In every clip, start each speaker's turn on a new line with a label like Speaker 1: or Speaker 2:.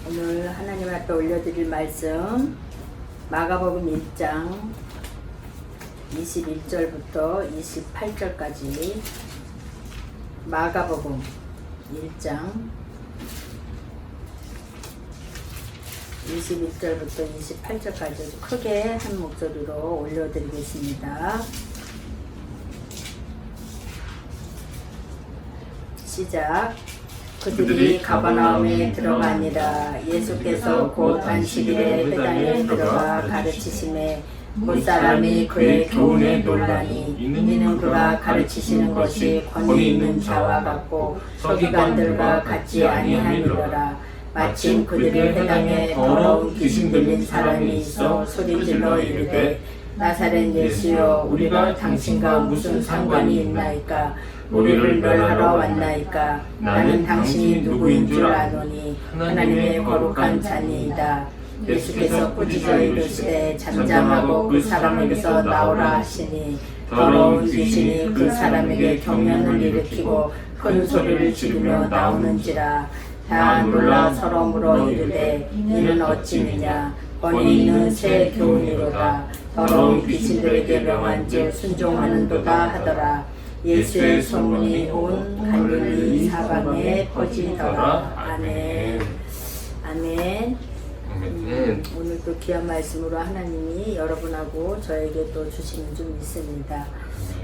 Speaker 1: 오늘 하나님 앞에 올려드릴 말씀 마가복음 1장 21절부터 28절까지 마가복음 1장 21절부터 28절까지 크게 한 목소리로 올려드리겠습니다. 시작. 그들이 가버나움에 들어가니라. 예수께서 곧 안식일에 회당에 들어가 가르치심에 못사람이 그의 교훈에 놀라니 이는 그가 가르치시는 것이 권위 있는 자와 같고 서기관들과 같지 아니하니라. 마침 그들이 회당에 더러운 귀신 들린 사람이 있어 소리질러 이르되 나사렛 예수여, 우리가 당신과 무슨 상관이 있나이까? 우리를 멸하러 왔나이까? 나는 당신이 누구인 줄 아노니 하나님의 거룩한 자니이다. 예수께서 꾸짖어 이르시되 잠잠하고 그 사람에게서 나오라 하시니 더러운 귀신이 그 사람에게 경련을 일으키고 큰 소리를 지르며 나오는지라. 다 놀라 서로 물어 이르되 이는 어찌느냐? 권위 있는 새 교훈이로다. 더러운 귀신들에게 명한즉 순종하는도다 하더라. 예수의 소문이 온 갈릴리 사방에 퍼지더라. 아멘. 아멘. 오늘도 귀한 말씀으로 하나님이 여러분하고 저에게 또 주시는 줄 믿습니다.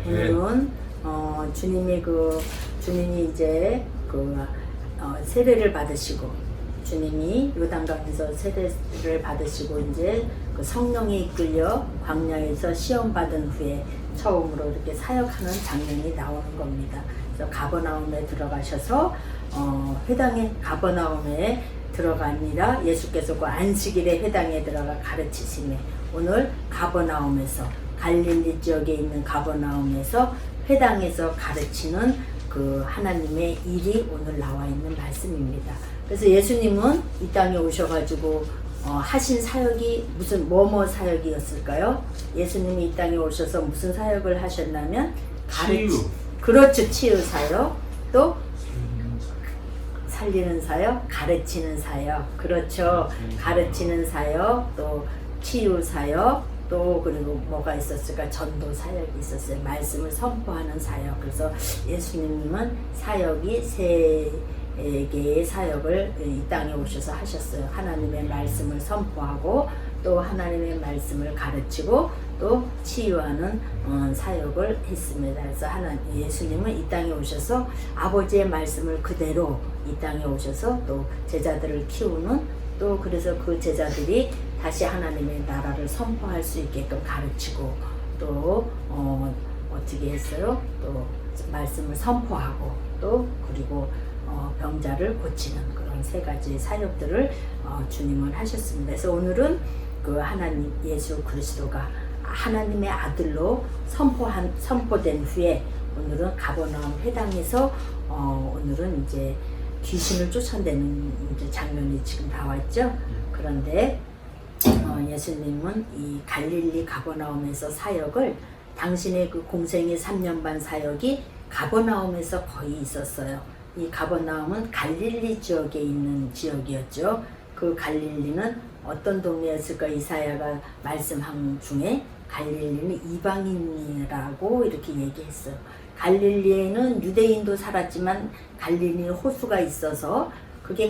Speaker 1: 오늘은 주님이 이제 세례를 받으시고, 주님이 요단강에서 세례를 받으시고 이제 그 성령에 이끌려 광야에서 시험 받은 후에 처음으로 이렇게 사역하는 장면이 나오는 겁니다. 그래서 가버나움에 들어가셔서 회당에 가버나움에 들어가니라. 예수께서 그 안식일에 회당에 들어가 가르치심에 오늘 가버나움에서 갈릴리 지역에 있는 가버나움에서 회당에서 가르치는 그 하나님의 일이 오늘 나와 있는 말씀입니다. 그래서 예수님은 이 땅에 오셔가지고 하신 사역이 무슨 뭐뭐 사역이었을까요? 예수님이 이 땅에 오셔서 무슨 사역을 하셨냐면
Speaker 2: 치유.
Speaker 1: 그렇죠. 치유 사역, 또 살리는 사역, 가르치는 사역. 그렇죠. 가르치는 사역, 또 치유 사역, 또 그리고 뭐가 있었을까? 전도 사역이 있었어요. 말씀을 선포하는 사역. 그래서 예수님은 사역이 세 개의 사역을 이 땅에 오셔서 하셨어요. 하나님의 말씀을 선포하고 또 하나님의 말씀을 가르치고 또 치유하는 사역을 했습니다. 그래서 예수님은 이 땅에 오셔서 아버지의 말씀을 그대로 이 땅에 오셔서 또 제자들을 키우는, 또 그래서 그 제자들이 다시 하나님의 나라를 선포할 수 있게끔 가르치고 또 어떻게 했어요? 또 말씀을 선포하고 또 그리고 병자를 고치는 그런 세 가지 사역들을 주님은 하셨습니다. 그래서 오늘은 그 하나님 예수 그리스도가 하나님의 아들로 선포된 후에 오늘은 가버나움 회당에서 오늘은 이제 귀신을 쫓아내는 이제 장면이 지금 나왔죠. 그런데 예수님은 이 갈릴리 가버나움에서 사역을, 당신의 그 공생의 3년 반 사역이 가버나움에서 거의 있었어요. 이 가버나움은 갈릴리 지역에 있는 지역이었죠. 그 갈릴리는 어떤 동네였을까? 이사야가 말씀한 중에 갈릴리는 이방인이라고 이렇게 얘기했어요. 갈릴리에는 유대인도 살았지만 갈릴리는 호수가 있어서 그게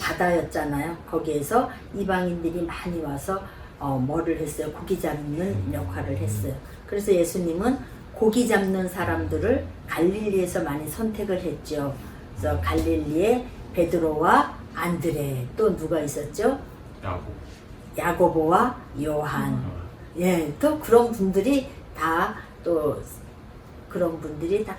Speaker 1: 바다였잖아요. 거기에서 이방인들이 많이 와서 뭐를 했어요? 고기 잡는 역할을 했어요. 그래서 예수님은 고기 잡는 사람들을 갈릴리에서 많이 선택을 했죠. 그래서 갈릴리에 베드로와 안드레, 또 누가 있었죠? 야고보와 요한. 예, 또 그런 분들이 다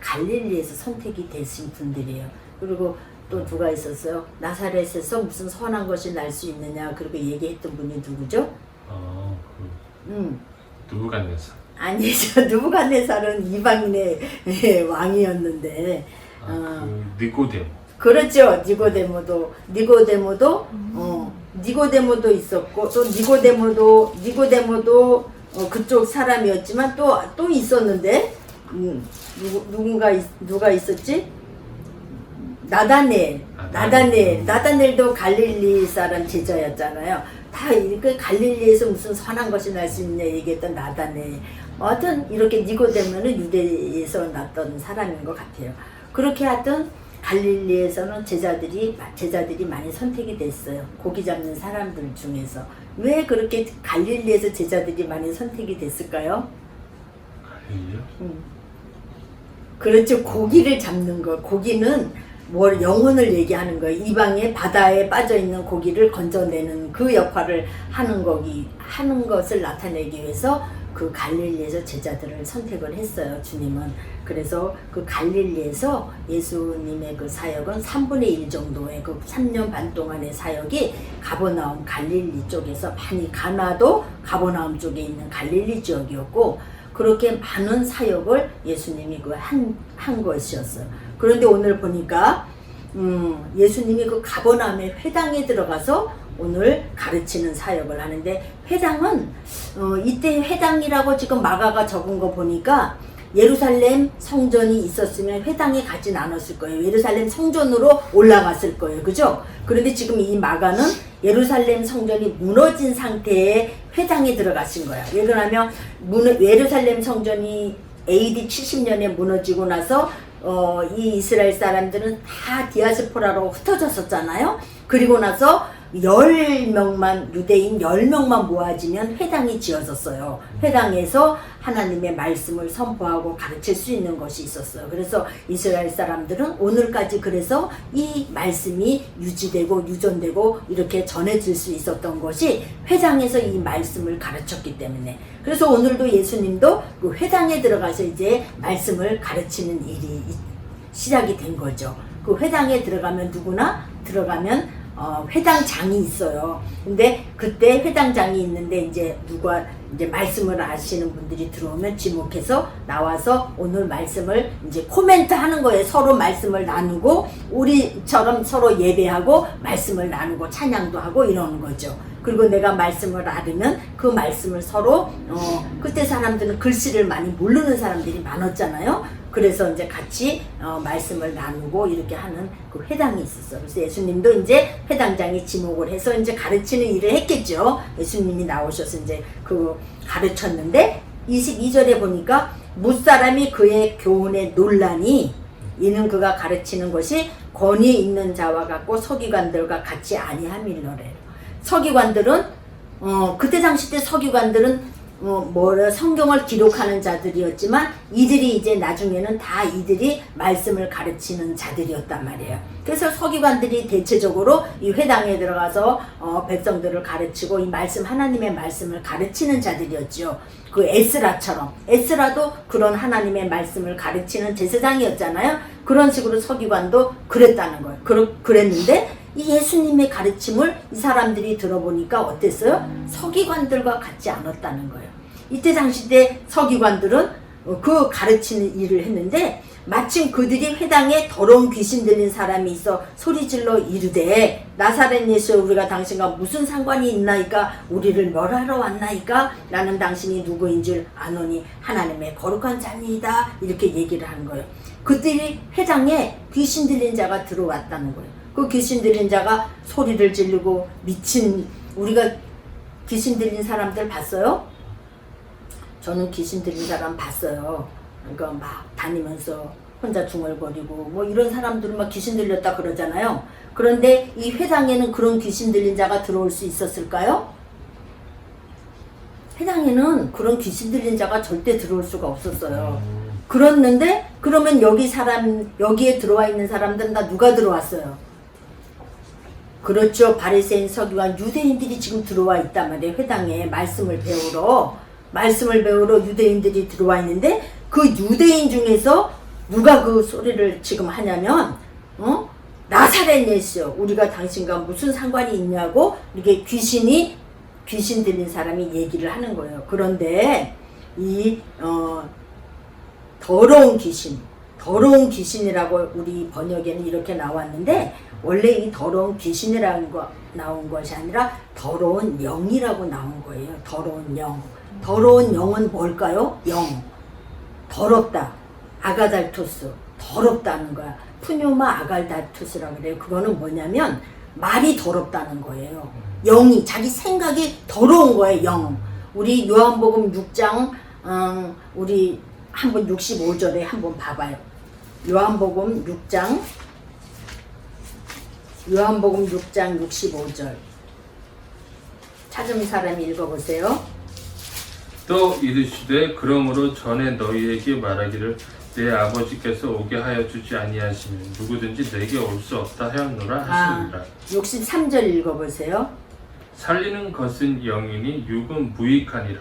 Speaker 1: 갈릴리에서 선택이 되신 분들이에요. 그리고 또 누가 있었어요? 나사렛에서 무슨 선한 것이 날 수 있느냐, 그렇게 얘기했던 분이 누구죠?
Speaker 2: 누부갓네살.
Speaker 1: 아니죠. 누부갓네살은 이방인의 왕이었는데.
Speaker 2: 니고데모.
Speaker 1: 그렇죠. 니고데모도 있었고, 또 니고데모도 그쪽 사람이었지만 또 있었는데, 누가 있었지? 나다넬도 갈릴리 사람 제자였잖아요. 다 이렇게 갈릴리에서 무슨 선한 것이 날 수 있냐 얘기했던 나다넬. 하여튼 이렇게 니고데모는 유대에서 났던 사람인 것 같아요. 그렇게 하여튼 갈릴리에서는 제자들이 많이 선택이 됐어요. 고기 잡는 사람들 중에서. 왜 그렇게 갈릴리에서 제자들이 많이 선택이 됐을까요?
Speaker 2: 갈릴리요?
Speaker 1: 그렇죠. 고기를 잡는 거. 고기는 뭘 영혼을 얘기하는 거예요. 이방의 바다에 빠져 있는 고기를 건져내는 그 역할을 하는 것을 나타내기 위해서 그 갈릴리에서 제자들을 선택을 했어요. 주님은. 그래서 그 갈릴리에서 예수님의 그 사역은 3분의 1 정도의 그 3년 반 동안의 사역이 가버나움 갈릴리 쪽에서 많이 가나도 가버나움 쪽에 있는 갈릴리 지역이었고, 그렇게 많은 사역을 예수님이 한 것이었어요. 그런데 오늘 보니까 예수님이 그 가버나움의 회당에 들어가서 오늘 가르치는 사역을 하는데, 회당은 이때 회당이라고 지금 마가가 적은 거 보니까 예루살렘 성전이 있었으면 회당에 가진 않았을 거예요. 예루살렘 성전으로 올라갔을 거예요. 그죠? 그런데 지금 이 마가는 예루살렘 성전이 무너진 상태의 회당에 들어가신 거야. 왜 그러냐면 예루살렘 성전이 AD 70년에 무너지고 나서 이 이스라엘 사람들은 다 디아스포라로 흩어졌었잖아요. 그리고 나서 10명만, 유대인 10명만 모아지면 회당이 지어졌어요. 회당에서 하나님의 말씀을 선포하고 가르칠 수 있는 것이 있었어요. 그래서 이스라엘 사람들은 오늘까지 그래서 이 말씀이 유지되고 유전되고 이렇게 전해질 수 있었던 것이 회당에서 이 말씀을 가르쳤기 때문에. 그래서 오늘도 예수님도 그 회당에 들어가서 이제 말씀을 가르치는 일이 시작이 된 거죠. 그 회당에 들어가면 누구나 들어가면 회당장이 있어요. 근데 그때 회당장이 있는데 이제 누가 이제 말씀을 아시는 분들이 들어오면 지목해서 나와서 오늘 말씀을 이제 코멘트 하는 거예요. 서로 말씀을 나누고 우리처럼 서로 예배하고 말씀을 나누고 찬양도 하고 이러는 거죠. 그리고 내가 말씀을 알으면 그 말씀을 서로 그때 사람들은 글씨를 많이 모르는 사람들이 많았잖아요. 그래서 이제 같이 말씀을 나누고 이렇게 하는 그 회당이 있었어요. 그래서 예수님도 이제 회당장이 지목을 해서 이제 가르치는 일을 했겠죠. 예수님이 나오셔서 이제 그 가르쳤는데 22절에 보니까 무사람이 그의 교훈에 논란이 이는 그가 가르치는 것이 권위 있는 자와 같고 서기관들과 같이 아니함일러래요. 서기관들은 그때 당시 때 서기관들은 성경을 기록하는 자들이었지만 이들이 이제 나중에는 다 이들이 말씀을 가르치는 자들이었단 말이에요. 그래서 서기관들이 대체적으로 이 회당에 들어가서 백성들을 가르치고 이 말씀 하나님의 말씀을 가르치는 자들이었죠. 그 에스라처럼 에스라도 그런 하나님의 말씀을 가르치는 제사장이었잖아요. 그런 식으로 서기관도 그랬다는 거예요. 그랬는데 이 예수님의 가르침을 이 사람들이 들어보니까 어땠어요? 서기관들과 같지 않았다는 거예요. 이때 당시 때 서기관들은 그 가르치는 일을 했는데 마침 그들이 회당에 더러운 귀신 들린 사람이 있어 소리질러 이르되 나사렛 예수 우리가 당신과 무슨 상관이 있나이까 우리를 멸하러 왔나이까 나는 당신이 누구인 줄 아노니 하나님의 거룩한 자니이다 이렇게 얘기를 하는 거예요. 그들이 회당에 귀신 들린 자가 들어왔다는 거예요. 그 귀신 들린 자가 소리를 지르고 미친 우리가 귀신 들린 사람들 봤어요? 저는 귀신 들린 사람 봤어요. 그러니까 막 다니면서 혼자 중얼거리고 뭐 이런 사람들은 막 귀신 들렸다 그러잖아요. 그런데 이 회당에는 그런 귀신 들린 자가 들어올 수 있었을까요? 회당에는 그런 귀신 들린 자가 절대 들어올 수가 없었어요. 그랬는데 그러면 여기에 들어와 있는 사람들은 다 누가 들어왔어요? 그렇죠. 바리새인 서기관 유대인들이 지금 들어와 있단 말이에요. 회당에 말씀을 배우러 유대인들이 들어와 있는데 그 유대인 중에서 누가 그 소리를 지금 하냐면 나사렛 예수 우리가 당신과 무슨 상관이 있냐고 이렇게 귀신 들린 사람이 얘기를 하는 거예요. 그런데 이 더러운 귀신이라고 우리 번역에는 이렇게 나왔는데 원래 이 더러운 귀신이라는 거 나온 것이 아니라 더러운 영이라고 나온 거예요. 더러운 영. 더러운 영은 뭘까요? 영. 더럽다. 아가달토스. 더럽다는 거야. 푸뉴마 아갈다투스라고 그래요. 그거는 뭐냐면 말이 더럽다는 거예요. 영이 자기 생각이 더러운 거예요. 영. 우리 요한복음 6장 우리 한번 65절에 한번 봐봐요. 요한복음 6장 65절 찾은 사람이 읽어보세요.
Speaker 2: 또 이르시되 그러므로 전에 너희에게 말하기를 내 아버지께서 오게 하여 주지 아니하시면 누구든지 내게 올 수 없다 하였노라 하시니라.
Speaker 1: 63절 읽어보세요.
Speaker 2: 살리는 것은 영이니 육은 무익하니라.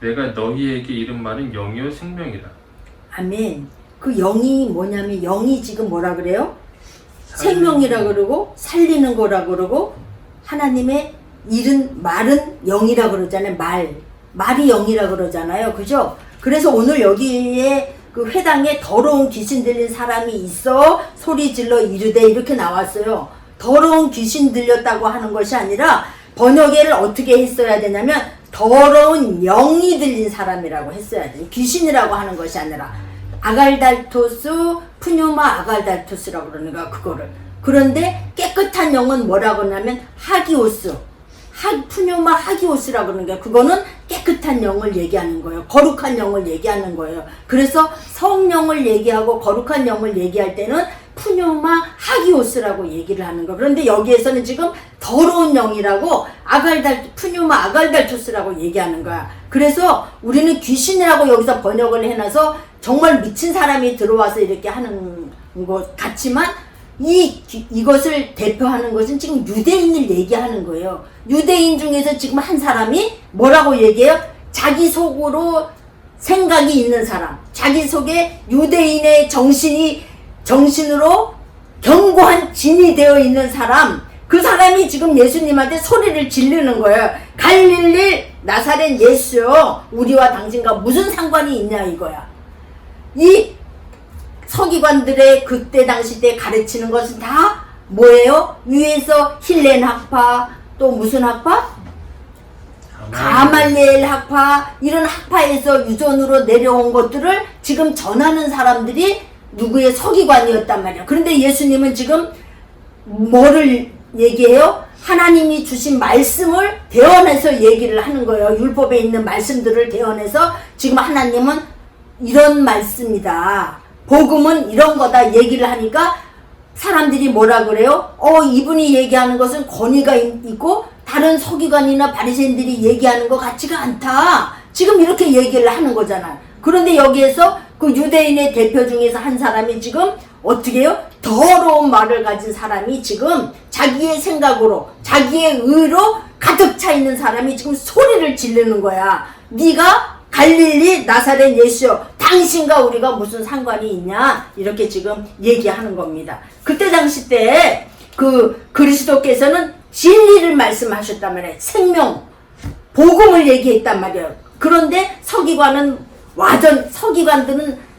Speaker 2: 내가 너희에게 이른 말은 영이요 생명이라.
Speaker 1: 아멘. 그 영이 뭐냐면 영이 지금 뭐라 그래요? 생명이라 그러고 살리는 거라 그러고 하나님의 이른 말은 영이라 그러잖아요. 말이 영이라 그러잖아요. 그죠? 그래서 오늘 여기에 그 회당에 더러운 귀신 들린 사람이 있어 소리 질러 이르되 이렇게 나왔어요. 더러운 귀신 들렸다고 하는 것이 아니라 번역에를 어떻게 했어야 되냐면 더러운 영이 들린 사람이라고 했어야 돼요. 귀신이라고 하는 것이 아니라 아갈달토스 푸뉴마 아갈달토스라고 그러니까 그거를. 그런데 깨끗한 영은 뭐라고 하냐면 하기오스 푸뉴마 하기오스라고 그러는 게 그거는 깨끗한 영을 얘기하는 거예요. 거룩한 영을 얘기하는 거예요. 그래서 성령을 얘기하고 거룩한 영을 얘기할 때는 푸뉴마 하기오스라고 얘기를 하는 거예요. 그런데 여기에서는 지금 더러운 영이라고 푸뉴마 아갈달토스라고 얘기하는 거야. 그래서 우리는 귀신이라고 여기서 번역을 해놔서 정말 미친 사람이 들어와서 이렇게 하는 것 같지만 이것을 대표하는 것은 지금 유대인을 얘기하는 거예요. 유대인 중에서 지금 한 사람이 뭐라고 얘기해요? 자기 속으로 생각이 있는 사람, 자기 속에 유대인의 정신으로 견고한 진이 되어 있는 사람, 그 사람이 지금 예수님한테 소리를 지르는 거예요. 갈릴리 나사렛 예수요, 우리와 당신과 무슨 상관이 있냐 이거야. 이 서기관들의 그때 당시 때 가르치는 것은 다 뭐예요? 위에서 힐렌 학파, 또 무슨 학파? 가말리엘 학파, 이런 학파에서 유전으로 내려온 것들을 지금 전하는 사람들이 누구의 서기관이었단 말이야. 그런데 예수님은 지금 뭐를 얘기해요? 하나님이 주신 말씀을 대언해서 얘기를 하는 거예요. 율법에 있는 말씀들을 대언해서 지금 하나님은 이런 말씀이다, 복음은 이런 거다 얘기를 하니까 사람들이 뭐라 그래요? 이분이 얘기하는 것은 권위가 있고 다른 서기관이나 바리새인들이 얘기하는 것 같지가 않다. 지금 이렇게 얘기를 하는 거잖아. 그런데 여기에서 그 유대인의 대표 중에서 한 사람이 지금 어떻게 해요? 더러운 말을 가진 사람이 지금 자기의 생각으로 자기의 의로 가득 차 있는 사람이 지금 소리를 지르는 거야. 네가 갈릴리 나사렛 예수여, 당신과 우리가 무슨 상관이 있냐, 이렇게 지금 얘기하는 겁니다. 그때 당시 때 그 그리스도께서는 진리를 말씀하셨단 말이에요. 생명, 복음을 얘기했단 말이에요. 그런데 서기관들은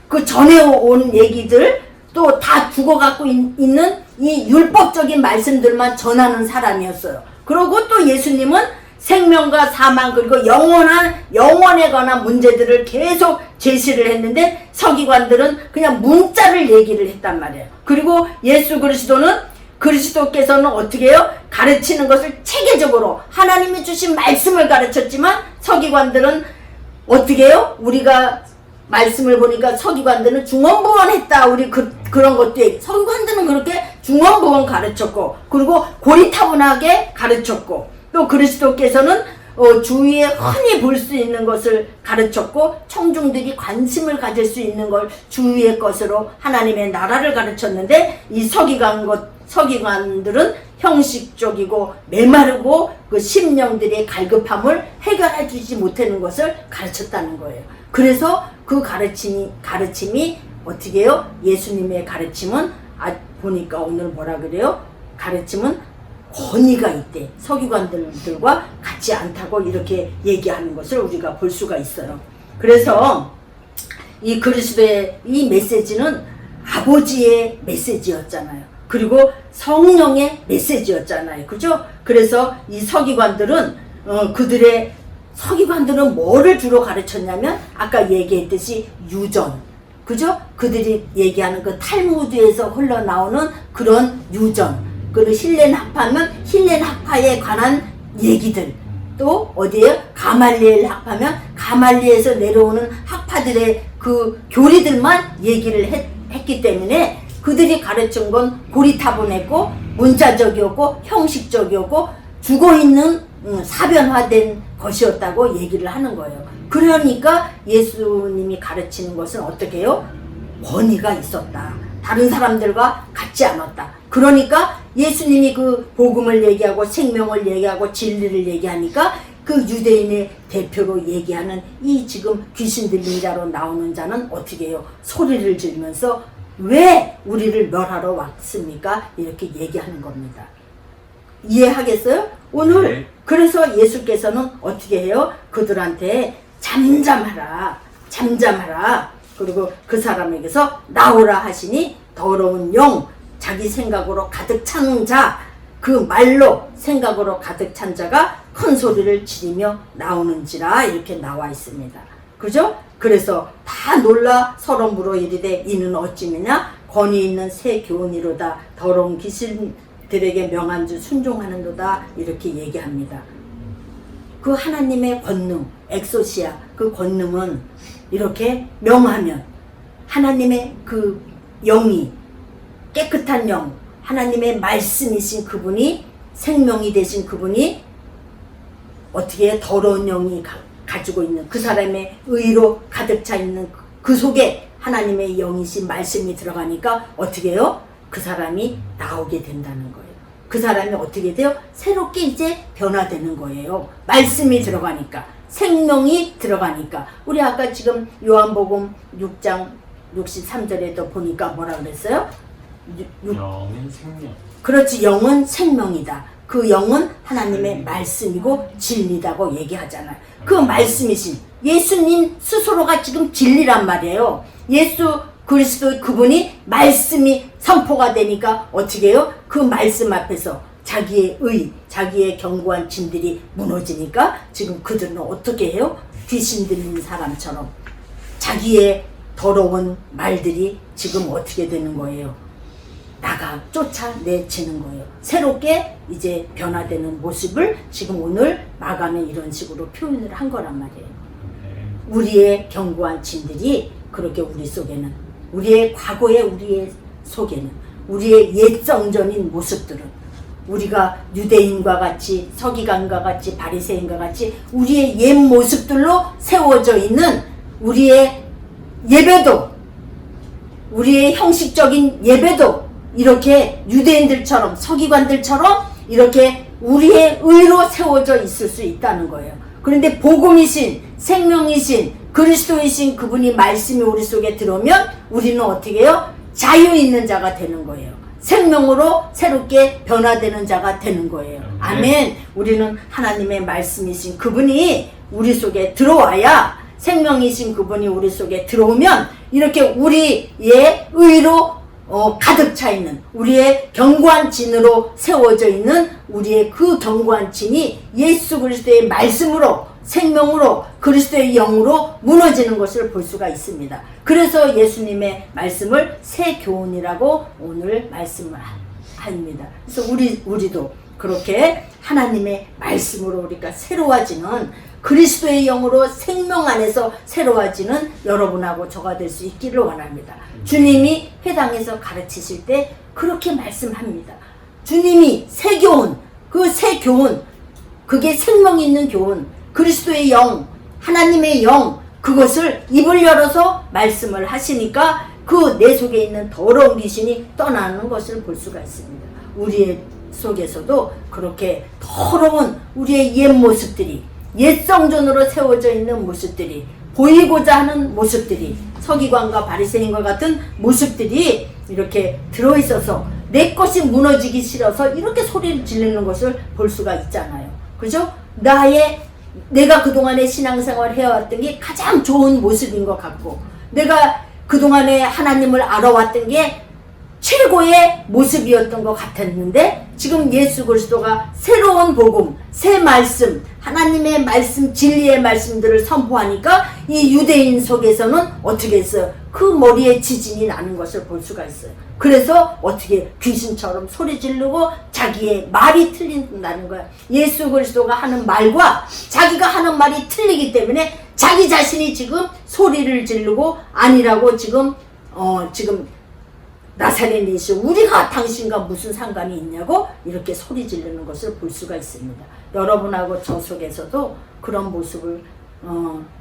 Speaker 1: 그 전에 온 얘기들 또 다 죽어갖고 있는 이 율법적인 말씀들만 전하는 사람이었어요. 그리고 또 예수님은 생명과 사망 그리고 영원에 관한 문제들을 계속 제시를 했는데 서기관들은 그냥 문자를 얘기를 했단 말이에요. 그리고 예수 그리스도께서는 어떻게 해요? 가르치는 것을 체계적으로 하나님이 주신 말씀을 가르쳤지만 서기관들은 어떻게 해요? 우리가 말씀을 보니까 서기관들은 중언부언했다. 우리 그런 것도 서기관들은 그렇게 중언부언 가르쳤고 그리고 고리타분하게 가르쳤고 또 그리스도께서는 주위에 흔히 볼 수 있는 것을 가르쳤고 청중들이 관심을 가질 수 있는 걸 주위의 것으로 하나님의 나라를 가르쳤는데 이 서기관들은 형식적이고 메마르고 그 심령들의 갈급함을 해결해 주지 못하는 것을 가르쳤다는 거예요. 그래서 그 가르침이 어떻게 해요? 예수님의 가르침은 보니까 오늘 뭐라 그래요? 가르침은 권위가 있대. 서기관들과 같지 않다고 이렇게 얘기하는 것을 우리가 볼 수가 있어요. 그래서 이 그리스도의 이 메시지는 아버지의 메시지였잖아요. 그리고 성령의 메시지였잖아요. 그죠? 그래서 이 서기관들은 서기관들은 뭐를 주로 가르쳤냐면 아까 얘기했듯이 유전, 그죠? 그들이 얘기하는 그 탈무드에서 흘러나오는 그런 유전, 그리고 힐렌 학파면 힐렌 학파에 관한 얘기들, 또 어디에 가말리엘 학파면 가말리에서 내려오는 학파들의 그 교리들만 얘기를 했기 때문에 그들이 가르친 건 고리타분했고 문자적이었고 형식적이었고 죽어있는 사변화된 것이었다고 얘기를 하는 거예요. 그러니까 예수님이 가르치는 것은 어떻게 해요? 권위가 있었다. 다른 사람들과 같지 않았다. 그러니까 예수님이 그 복음을 얘기하고 생명을 얘기하고 진리를 얘기하니까 그 유대인의 대표로 얘기하는 이 지금 귀신 들린 자로 나오는 자는 어떻게 해요? 소리를 지르면서 왜 우리를 멸하러 왔습니까? 이렇게 얘기하는 겁니다. 이해하겠어요? 오늘
Speaker 2: 네.
Speaker 1: 그래서 예수께서는 어떻게 해요? 그들한테 잠잠하라, 잠잠하라. 그리고 그 사람에게서 나오라 하시니 더러운 영, 자기 생각으로 가득 찬 자, 그 말로 생각으로 가득 찬 자가 큰 소리를 지르며 나오는지라 이렇게 나와 있습니다. 그죠? 그래서 다 놀라 서로 물어 이르되 이는 어찌느냐? 권위 있는 새 교훈이로다. 더러운 귀신들에게 명한 줄 순종하는도다. 이렇게 얘기합니다. 그 하나님의 권능, 엑소시아, 그 권능은 이렇게 명하면 하나님의 그 영이 깨끗한 영, 하나님의 말씀이신 그분이 생명이 되신 그분이 어떻게 더러운 영이 가지고 있는 그 사람의 의로 가득 차 있는 그 속에 하나님의 영이신 말씀이 들어가니까 어떻게 해요? 그 사람이 나오게 된다는 거예요. 그 사람이 어떻게 돼요? 새롭게 이제 변화되는 거예요. 말씀이 들어가니까, 생명이 들어가니까. 우리 아까 지금 요한복음 6장 63절에도 보니까 뭐라 그랬어요?
Speaker 2: 영은 생명.
Speaker 1: 그렇지, 영은 생명이다. 그 영은 하나님의 말씀이고 진리다고 얘기하잖아요. 그 말씀이신 예수님 스스로가 지금 진리란 말이에요. 예수 그리스도 그분이 말씀이 선포가 되니까 어떻게 해요? 그 말씀 앞에서 자기의 의, 자기의 견고한 진들이 무너지니까 지금 그들은 어떻게 해요? 귀신 들린 사람처럼 자기의 더러운 말들이 지금 어떻게 되는 거예요? 나가 쫓아내지는 거예요. 새롭게 이제 변화되는 모습을 지금 오늘 마가는 이런 식으로 표현을 한 거란 말이에요. 우리의 견고한 진들이 그렇게 우리 속에는, 우리의 과거의 우리의 속에는, 우리의 옛정전인 모습들은 우리가 유대인과 같이 서기관과 같이 바리새인과 같이 우리의 옛 모습들로 세워져 있는 우리의 예배도, 우리의 형식적인 예배도 이렇게 유대인들처럼 서기관들처럼 이렇게 우리의 의로 세워져 있을 수 있다는 거예요. 그런데 복음이신 생명이신 그리스도이신 그분이 말씀이 우리 속에 들어오면 우리는 어떻게 해요? 자유 있는 자가 되는 거예요. 생명으로 새롭게 변화되는 자가 되는 거예요. 아멘. 우리는 하나님의 말씀이신 그분이 우리 속에 들어와야, 생명이신 그분이 우리 속에 들어오면 이렇게 우리의 의로 가득 차 있는, 우리의 견고한 진으로 세워져 있는 우리의 그 견고한 진이 예수 그리스도의 말씀으로, 생명으로, 그리스도의 영으로 무너지는 것을 볼 수가 있습니다. 그래서 예수님의 말씀을 새 교훈이라고 오늘 말씀을 합니다. 그래서 우리도 그렇게 하나님의 말씀으로 우리가 새로워지는, 그리스도의 영으로 생명 안에서 새로워지는 여러분하고 저가 될 수 있기를 원합니다. 주님이 회당에서 가르치실 때 그렇게 말씀합니다. 주님이 새 교훈, 그 새 교훈, 그게 생명 있는 교훈, 그리스도의 영, 하나님의 영, 그것을 입을 열어서 말씀을 하시니까 그 내 속에 있는 더러운 귀신이 떠나는 것을 볼 수가 있습니다. 우리의 속에서도 그렇게 더러운 우리의 옛 모습들이, 옛 성전으로 세워져 있는 모습들이, 보이고자 하는 모습들이, 서기관과 바리새인과 같은 모습들이 이렇게 들어있어서 내 것이 무너지기 싫어서 이렇게 소리를 지르는 것을 볼 수가 있잖아요. 그죠? 내가 그동안에 신앙생활을 해왔던 게 가장 좋은 모습인 것 같고, 내가 그동안에 하나님을 알아왔던 게 최고의 모습이었던 것 같았는데, 지금 예수 그리스도가 새로운 복음, 새 말씀, 하나님의 말씀, 진리의 말씀들을 선포하니까 이 유대인 속에서는 어떻게 했어요? 그 머리에 지진이 나는 것을 볼 수가 있어요. 그래서 어떻게 귀신처럼 소리 지르고 자기의 말이 틀린다는 거야. 예수 그리스도가 하는 말과 자기가 하는 말이 틀리기 때문에 자기 자신이 지금 소리를 지르고 아니라고 지금 나사렛 예수 우리가 당신과 무슨 상관이 있냐고 이렇게 소리 지르는 것을 볼 수가 있습니다. 여러분하고 저 속에서도 그런 모습을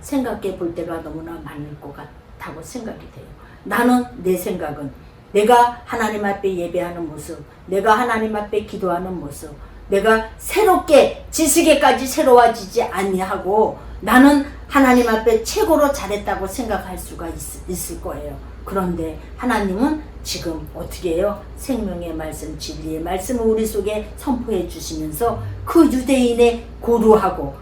Speaker 1: 생각해 볼 때가 너무나 많을 것 같다고 생각이 돼요. 나는 내 생각은 내가 하나님 앞에 예배하는 모습, 내가 하나님 앞에 기도하는 모습, 내가 새롭게 지식에까지 새로워지지 아니하고 나는 하나님 앞에 최고로 잘했다고 생각할 수가 있을 거예요. 그런데 하나님은 지금 어떻게 해요? 생명의 말씀, 진리의 말씀을 우리 속에 선포해 주시면서 그 유대인의 고루하고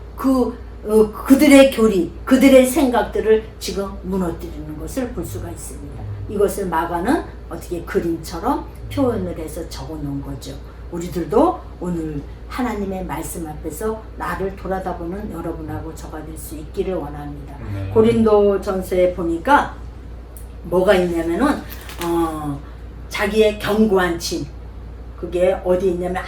Speaker 1: 그들의 교리, 그들의 생각들을 지금 무너뜨리는 것을 볼 수가 있습니다. 이것을 마가는 어떻게 그림처럼 표현을 해서 적어 놓은 거죠. 우리들도 오늘 하나님의 말씀 앞에서 나를 돌아다보는 여러분하고 저가 될 수 있기를 원합니다. 고린도 전서에 보니까 뭐가 있냐면은 자기의 견고한 진, 그게 어디 있냐면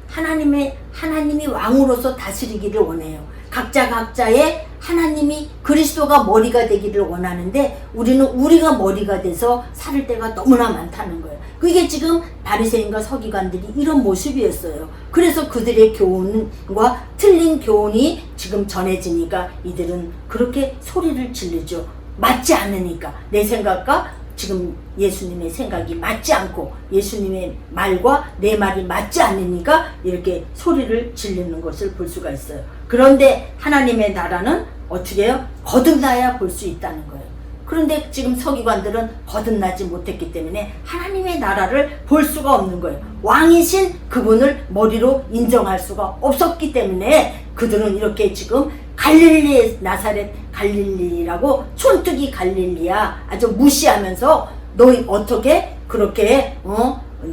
Speaker 1: 하나님이 왕으로서 다스리기를 원해요. 각자의 하나님이 그리스도가 머리가 되기를 원하는데 우리는 우리가 머리가 돼서 살을 때가 너무나 많다는 거예요. 그게 지금 바리새인과 서기관들이 이런 모습이었어요. 그래서 그들의 교훈과 틀린 교훈이 지금 전해지니까 이들은 그렇게 소리를 지르죠. 맞지 않으니까 내 생각과 지금 예수님의 생각이 맞지 않고 예수님의 말과 내 말이 맞지 않으니까 이렇게 소리를 지르는 것을 볼 수가 있어요. 그런데 하나님의 나라는 어떻게 해요? 거듭나야 볼 수 있다는 거예요. 그런데 지금 서기관들은 거듭나지 못했기 때문에 하나님의 나라를 볼 수가 없는 거예요. 왕이신 그분을 머리로 인정할 수가 없었기 때문에 그들은 이렇게 지금 갈릴리 나사렛 갈릴리라고 촌뜨기 갈릴리야 아주 무시하면서 너희 어떻게 그렇게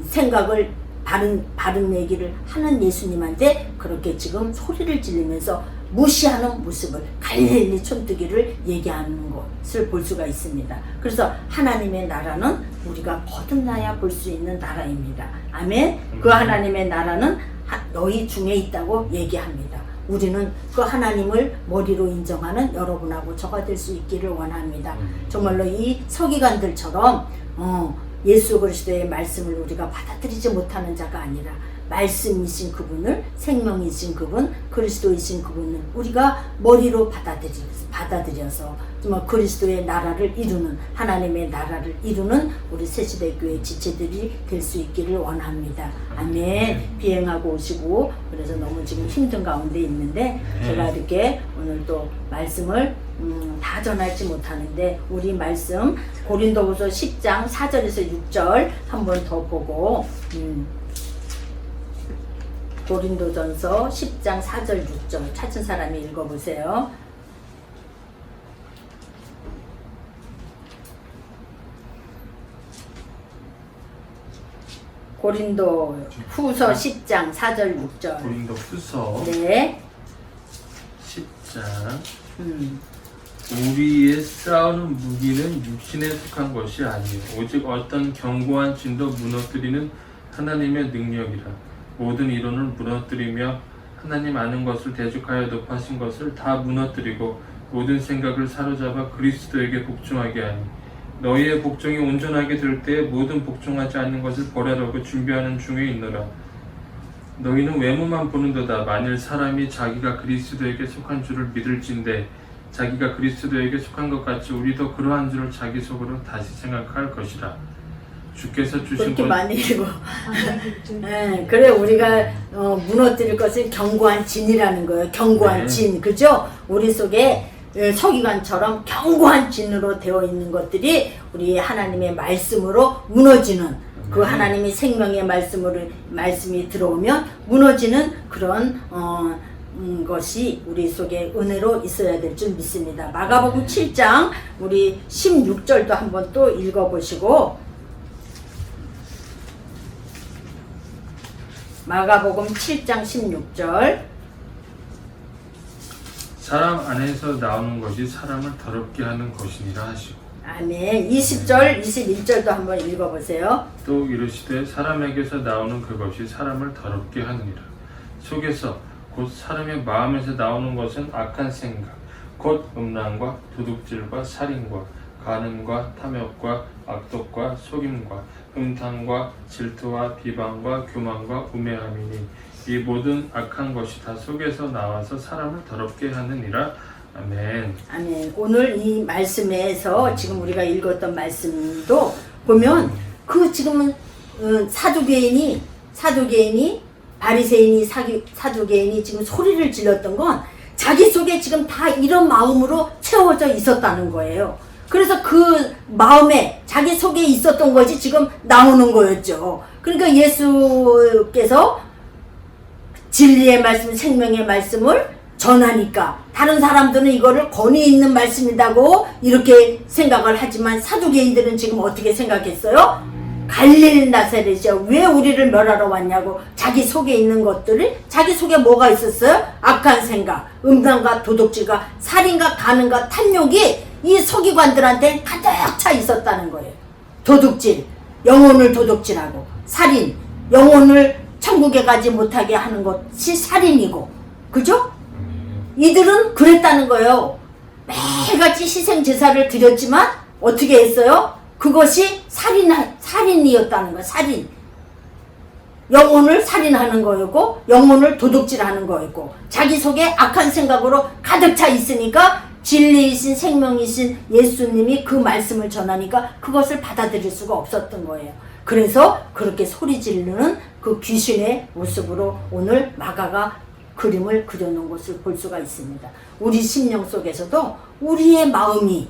Speaker 1: 생각을 바른 얘기를 하는 예수님한테 그렇게 지금 소리를 지르면서 무시하는 모습을 갈릴리 촌뜨기를 얘기하는 것을 볼 수가 있습니다. 그래서 하나님의 나라는 우리가 거듭나야 볼 수 있는 나라입니다. 아멘. 그 하나님의 나라는 너희 중에 있다고 얘기합니다. 우리는 그 하나님을 머리로 인정하는 여러분하고 저가 될 수 있기를 원합니다. 정말로 이 서기관들처럼 예수 그리스도의 말씀을 우리가 받아들이지 못하는 자가 아니라 말씀이신 그분을, 생명이신 그분, 그리스도이신 그분을 우리가 머리로 받아들여서 정말 그리스도의 나라를 이루는, 하나님의 나라를 이루는 우리 새시대교회 지체들이 될 수 있기를 원합니다. 아멘. 비행하고 오시고 그래서 너무 지금 힘든 가운데 있는데 제가 이렇게 오늘 또 말씀을 다 전하지 못하는데 우리 말씀 고린도후서 10장 4절에서 6절 한 번 더 보고 고린도전서 10장 4절 6절 찾은 사람이 읽어보세요. 고린도 후서 10장 4절 6절.
Speaker 2: 고린도 후서
Speaker 1: 네.
Speaker 2: 10장 우리의 싸우는 무기는 육신에 속한 것이 아니요 오직 어떤 견고한 진도 무너뜨리는 하나님의 능력이라. 모든 이론을 무너뜨리며 하나님 아는 것을 대적하여 높아신 것을 다 무너뜨리고 모든 생각을 사로잡아 그리스도에게 복종하게 하니 너희의 복종이 온전하게 될 때에 모든 복종하지 않는 것을 버려두고 준비하는 중에 있노라. 너희는 외모만 보는도다. 만일 사람이 자기가 그리스도에게 속한 줄을 믿을진대 자기가 그리스도에게 속한 것 같이 우리도 그러한 줄을 자기 속으로 다시 생각할 것이라. 주께서 주신
Speaker 1: 그렇게 많이 읽어. 네, 그래 우리가 무너뜨릴 것은 견고한 진이라는 거예요. 견고한 진, 그죠? 우리 속에 서기관처럼 견고한 진으로 되어 있는 것들이 우리 하나님의 말씀으로 무너지는 그 하나님의 생명의 말씀이 들어오면 무너지는 그런 것이 우리 속에 은혜로 있어야 될 줄 믿습니다. 마가복음 7장 우리 16절도 한번 또 읽어보시고 마가복음 7장 16절
Speaker 2: 사람 안에서 나오는 것이 사람을 더럽게 하는 것이니라 하시고
Speaker 1: 아멘. 20절, 21절도 한번 읽어보세요.
Speaker 2: 또 이르시되 사람에게서 나오는 그것이 사람을 더럽게 하느니라. 속에서 곧 사람의 마음에서 나오는 것은 악한 생각, 곧 음란과 도둑질과 살인과 간음과 탐욕과 악독과 속임과 음탕과 질투와 비방과 교만과 우매함이니 이 모든 악한 것이 다 속에서 나와서 사람을 더럽게 하느니라. 아멘.
Speaker 1: 아멘. 오늘 이 말씀에서 지금 우리가 읽었던 말씀도 보면 그 지금은 사두개인이 바리새인이 사두개인이 지금 소리를 질렀던 건 자기 속에 지금 다 이런 마음으로 채워져 있었다는 거예요. 그래서 그 마음에 자기 속에 있었던 것이 지금 나오는 거였죠. 그러니까 예수께서 진리의 말씀, 생명의 말씀을 전하니까 다른 사람들은 이거를 권위 있는 말씀이라고 이렇게 생각을 하지만 사두개인들은 지금 어떻게 생각했어요? 갈릴리 나사렛이야. 왜 우리를 멸하러 왔냐고. 자기 속에 있는 것들이, 자기 속에 뭐가 있었어요? 악한 생각, 음란과 도둑질과 살인과 간음과 탐욕이 이 서기관들한테 가득 차 있었다는 거예요. 도둑질, 영혼을 도둑질하고, 살인, 영혼을 천국에 가지 못하게 하는 것이 살인이고, 그죠? 이들은 그랬다는 거예요. 매일같이 희생 제사를 드렸지만 어떻게 했어요? 그것이 살인이었다는 거예요. 살인. 영혼을 살인하는 거였고 영혼을 도둑질하는 거였고 자기 속에 악한 생각으로 가득 차 있으니까 진리이신 생명이신 예수님이 그 말씀을 전하니까 그것을 받아들일 수가 없었던 거예요. 그래서 그렇게 소리 지르는 그 귀신의 모습으로 오늘 마가가 그림을 그려놓은 것을 볼 수가 있습니다. 우리 심령 속에서도 우리의 마음이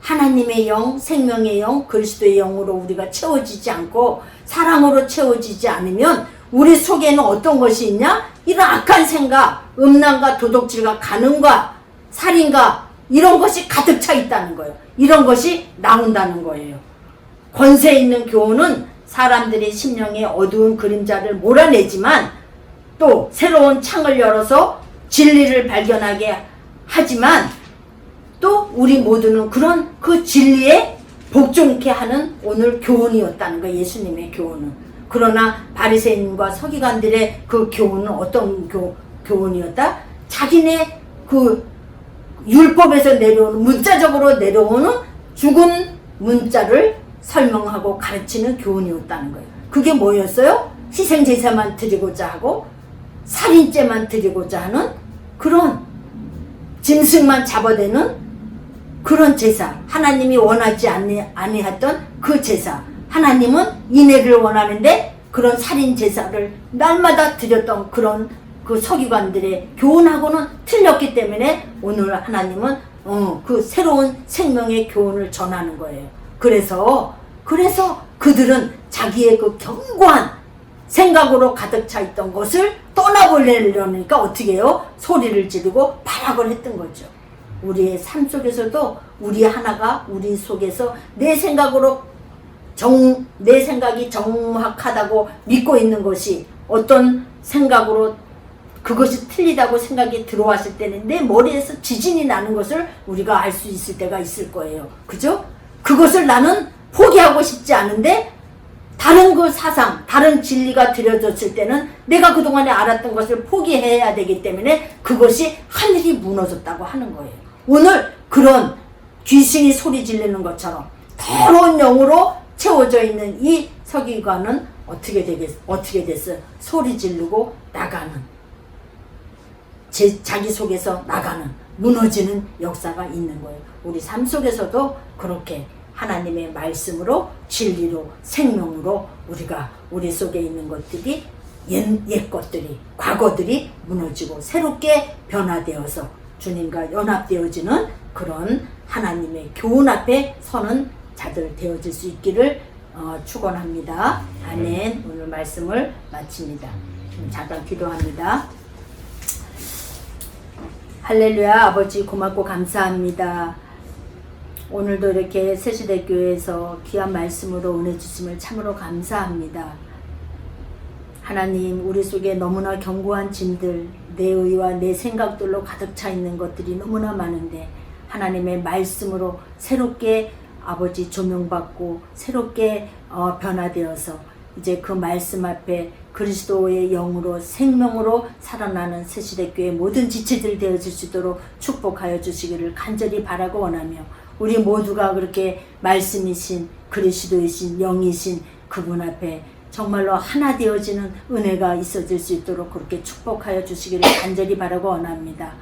Speaker 1: 하나님의 영, 생명의 영, 그리스도의 영으로 우리가 채워지지 않고 사랑으로 채워지지 않으면 우리 속에는 어떤 것이 있냐? 이런 악한 생각, 음란과 도둑질과 간음과 살인과 이런 것이 가득 차 있다는 거예요. 이런 것이 나온다는 거예요. 권세 있는 교훈은 사람들의 심령의 어두운 그림자를 몰아내지만 또 새로운 창을 열어서 진리를 발견하게 하지만 또 우리 모두는 그런 그 진리에 복종케 하는 오늘 교훈이었다는 거예요. 예수님의 교훈은. 그러나 바리새인과 서기관들의 그 교훈은 어떤 교훈이었다? 자기네 그 율법에서 내려오는 문자적으로 내려오는 죽은 문자를 설명하고 가르치는 교훈이었다는 거예요. 그게 뭐였어요? 희생제사만 드리고자 하고 살인죄만 드리고자 하는 그런 짐승만 잡아대는 그런 제사, 하나님이 원하지 아니했던 그 제사, 하나님은 인애를 원하는데 그런 살인 제사를 날마다 드렸던 그런 그 서기관들의 교훈하고는 틀렸기 때문에 오늘 하나님은 그 새로운 생명의 교훈을 전하는 거예요. 그래서 그들은 자기의 그 견고한 생각으로 가득 차 있던 것을 떠나보려니까 어떻게 해요? 소리를 지르고 발악을 했던 거죠. 우리의 삶 속에서도 우리 하나가 우리 속에서 내 생각이 정확하다고 믿고 있는 것이 어떤 생각으로 그것이 틀리다고 생각이 들어왔을 때는 내 머리에서 지진이 나는 것을 우리가 알 수 있을 때가 있을 거예요. 그죠? 그것을 나는 포기하고 싶지 않은데 다른 그 사상, 다른 진리가 들여졌을 때는 내가 그동안에 알았던 것을 포기해야 되기 때문에 그것이 하늘이 무너졌다고 하는 거예요. 오늘 그런 귀신이 소리 지르는 것처럼 더러운 영으로 채워져 있는 이 서기관은 어떻게 됐어요? 소리 지르고 나가는, 자기 속에서 나가는, 무너지는 역사가 있는 거예요. 우리 삶 속에서도 그렇게 하나님의 말씀으로 진리로 생명으로 우리 속에 있는 것들이 옛 것들이 과거들이 무너지고 새롭게 변화되어서 주님과 연합되어지는 그런 하나님의 교훈 앞에 서는 자들 되어질 수 있기를 축원합니다. 아멘. 오늘 말씀을 마칩니다. 잠깐 기도합니다. 할렐루야. 아버지 고맙고 감사합니다. 오늘도 이렇게 새시대교회에서 귀한 말씀으로 은혜 주심을 참으로 감사합니다. 하나님, 우리 속에 너무나 견고한 짐들, 내 의와 내 생각들로 가득 차 있는 것들이 너무나 많은데 하나님의 말씀으로 새롭게 아버지 조명받고 새롭게 변화되어서 이제 그 말씀 앞에 그리스도의 영으로 생명으로 살아나는 새시대교회 모든 지체들 되어질 수 있도록 축복하여 주시기를 간절히 바라고 원하며 우리 모두가 그렇게 말씀이신 그리스도이신 영이신 그분 앞에 정말로 하나 되어지는 은혜가 있어질 수 있도록 그렇게 축복하여 주시기를 간절히 바라고 원합니다.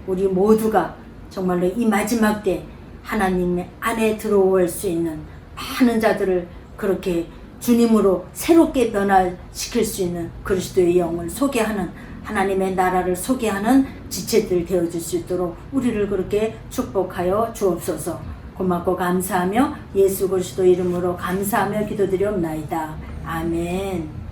Speaker 1: 우리 모두가 정말로 이 마지막 때 하나님 안에 들어올 수 있는 많은 자들을 그렇게 주님으로 새롭게 변화시킬 수 있는 그리스도의 영을 소개하는 하나님의 나라를 소개하는 지체들 되어줄 수 있도록 우리를 그렇게 축복하여 주옵소서. 고맙고 감사하며 예수 그리스도 이름으로 감사하며 기도드리옵나이다. 아멘.